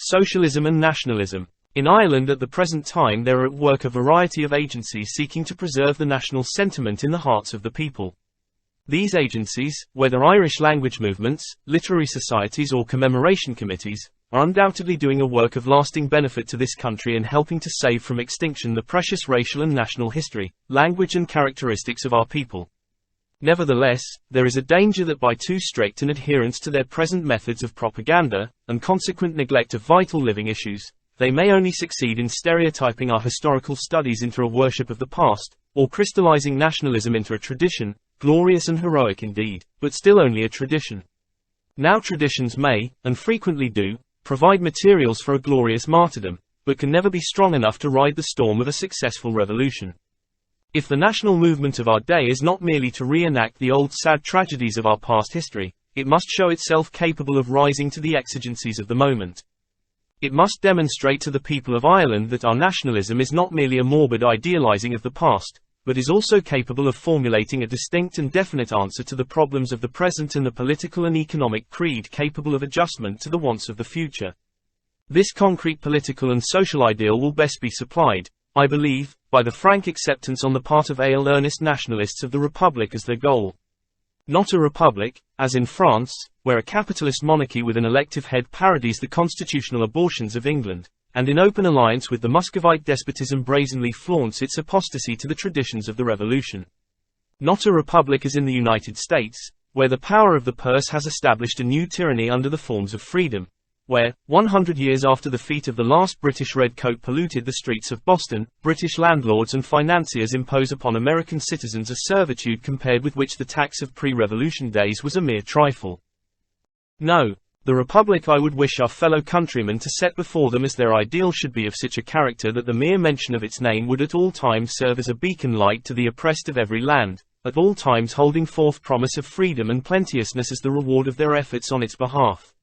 Socialism and Nationalism. In Ireland at the present time there are at work a variety of agencies seeking to preserve the national sentiment in the hearts of the people. These agencies, whether Irish language movements, literary societies or commemoration committees, are undoubtedly doing a work of lasting benefit to this country in helping to save from extinction the precious racial and national history, language and characteristics of our people. Nevertheless, there is a danger that by too strict an adherence to their present methods of propaganda, and consequent neglect of vital living issues, they may only succeed in stereotyping our historical studies into a worship of the past, or crystallizing nationalism into a tradition, glorious and heroic indeed, but still only a tradition. Now traditions may, and frequently do, provide materials for a glorious martyrdom, but can never be strong enough to ride the storm of a successful revolution. If the national movement of our day is not merely to reenact the old sad tragedies of our past history, it must show itself capable of rising to the exigencies of the moment. It must demonstrate to the people of Ireland that our nationalism is not merely a morbid idealizing of the past, but is also capable of formulating a distinct and definite answer to the problems of the present and the political and economic creed capable of adjustment to the wants of the future. This concrete political and social ideal will best be supplied, I believe, by the frank acceptance on the part of earnest nationalists of the Republic as their goal. Not a republic, as in France, where a capitalist monarchy with an elective head parodies the constitutional abortions of England, and in open alliance with the Muscovite despotism brazenly flaunts its apostasy to the traditions of the revolution. Not a republic as in the United States, where the power of the purse has established a new tyranny under the forms of freedom, where, 100 years after the feet of the last British redcoat polluted the streets of Boston, British landlords and financiers impose upon American citizens a servitude compared with which the tax of pre-revolution days was a mere trifle. No. The republic I would wish our fellow countrymen to set before them as their ideal should be of such a character that the mere mention of its name would at all times serve as a beacon light to the oppressed of every land, at all times holding forth promise of freedom and plenteousness as the reward of their efforts on its behalf.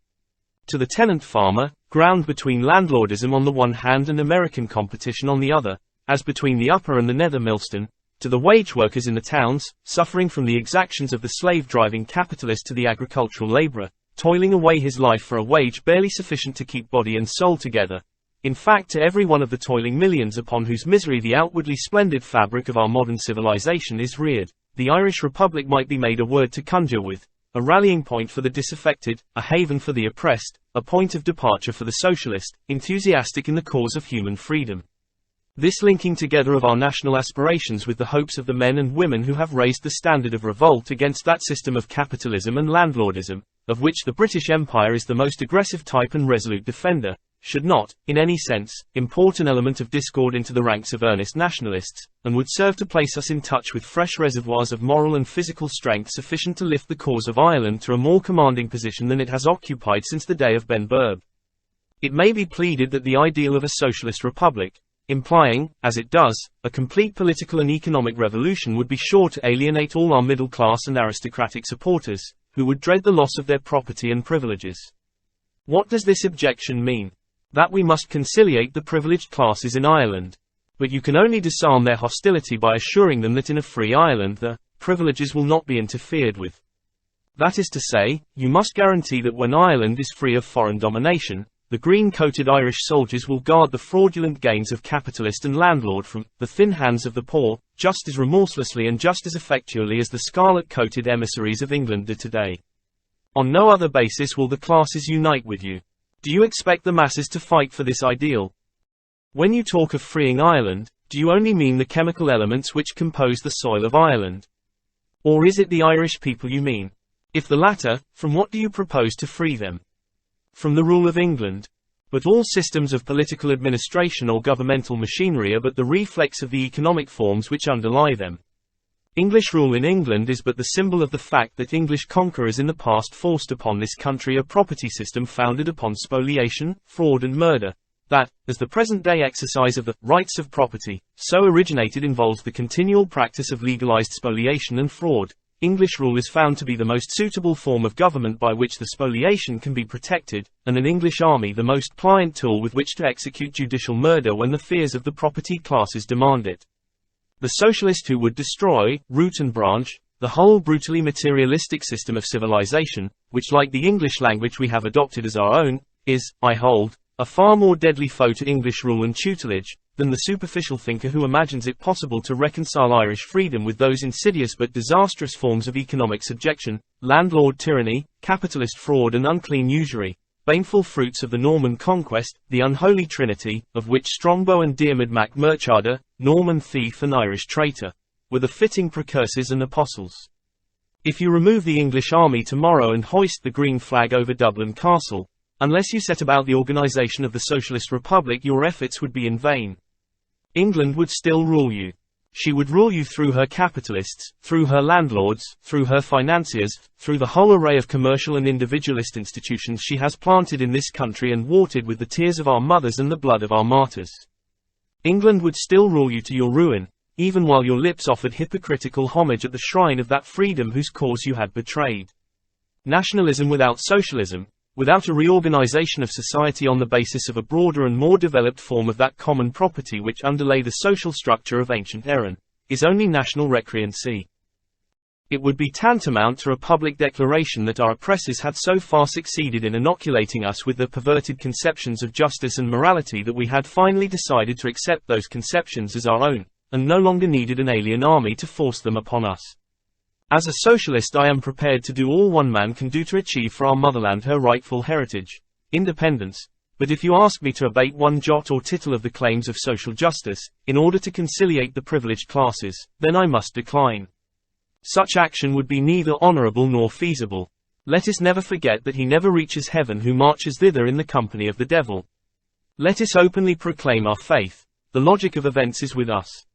To the tenant farmer, ground between landlordism on the one hand and American competition on the other, as between the upper and the nether millstone, to the wage workers in the towns, suffering from the exactions of the slave-driving capitalist to the agricultural laborer, toiling away his life for a wage barely sufficient to keep body and soul together. In fact, to every one of the toiling millions upon whose misery the outwardly splendid fabric of our modern civilization is reared, the Irish Republic might be made a word to conjure with, a rallying point for the disaffected, a haven for the oppressed, a point of departure for the socialist, enthusiastic in the cause of human freedom. This linking together of our national aspirations with the hopes of the men and women who have raised the standard of revolt against that system of capitalism and landlordism, of which the British Empire is the most aggressive type and resolute defender, should not, in any sense, import an element of discord into the ranks of earnest nationalists, and would serve to place us in touch with fresh reservoirs of moral and physical strength sufficient to lift the cause of Ireland to a more commanding position than it has occupied since the day of Ben Burb. It may be pleaded that the ideal of a socialist republic, implying, as it does, a complete political and economic revolution would be sure to alienate all our middle class and aristocratic supporters, who would dread the loss of their property and privileges. What does this objection mean? That we must conciliate the privileged classes in Ireland. But you can only disarm their hostility by assuring them that in a free Ireland the privileges will not be interfered with. That is to say, you must guarantee that when Ireland is free of foreign domination, the green-coated Irish soldiers will guard the fraudulent gains of capitalist and landlord from the thin hands of the poor, just as remorselessly and just as effectually as the scarlet-coated emissaries of England do today. On no other basis will the classes unite with you. Do you expect the masses to fight for this ideal? When you talk of freeing Ireland, do you only mean the chemical elements which compose the soil of Ireland? Or is it the Irish people you mean? If the latter, from what do you propose to free them? From the rule of England. But all systems of political administration or governmental machinery are but the reflex of the economic forms which underlie them. English rule in England is but the symbol of the fact that English conquerors in the past forced upon this country a property system founded upon spoliation, fraud and murder, that, as the present-day exercise of the rights of property, so originated involves the continual practice of legalized spoliation and fraud. English rule is found to be the most suitable form of government by which the spoliation can be protected, and an English army the most pliant tool with which to execute judicial murder when the fears of the property classes demand it. The socialist who would destroy, root and branch, the whole brutally materialistic system of civilization, which like the English language we have adopted as our own, is, I hold, a far more deadly foe to English rule and tutelage, than the superficial thinker who imagines it possible to reconcile Irish freedom with those insidious but disastrous forms of economic subjection, landlord tyranny, capitalist fraud and unclean usury, baneful fruits of the Norman conquest, the unholy trinity, of which Strongbow and Diarmid Mac Murchada, Norman thief and Irish traitor, were the fitting precursors and apostles. If you remove the English army tomorrow and hoist the green flag over Dublin Castle, unless you set about the organization of the Socialist Republic, your efforts would be in vain. England would still rule you. She would rule you through her capitalists, through her landlords, through her financiers, through the whole array of commercial and individualist institutions she has planted in this country and watered with the tears of our mothers and the blood of our martyrs. England would still rule you to your ruin, even while your lips offered hypocritical homage at the shrine of that freedom whose cause you had betrayed. Nationalism without socialism, without a reorganization of society on the basis of a broader and more developed form of that common property which underlay the social structure of ancient Erin, is only national recreancy. It would be tantamount to a public declaration that our oppressors had so far succeeded in inoculating us with their perverted conceptions of justice and morality that we had finally decided to accept those conceptions as our own, and no longer needed an alien army to force them upon us. As a socialist, I am prepared to do all one man can do to achieve for our motherland her rightful heritage, independence, but if you ask me to abate one jot or tittle of the claims of social justice, in order to conciliate the privileged classes, then I must decline. Such action would be neither honorable nor feasible. Let us never forget that he never reaches heaven who marches thither in the company of the devil. Let us openly proclaim our faith. The logic of events is with us.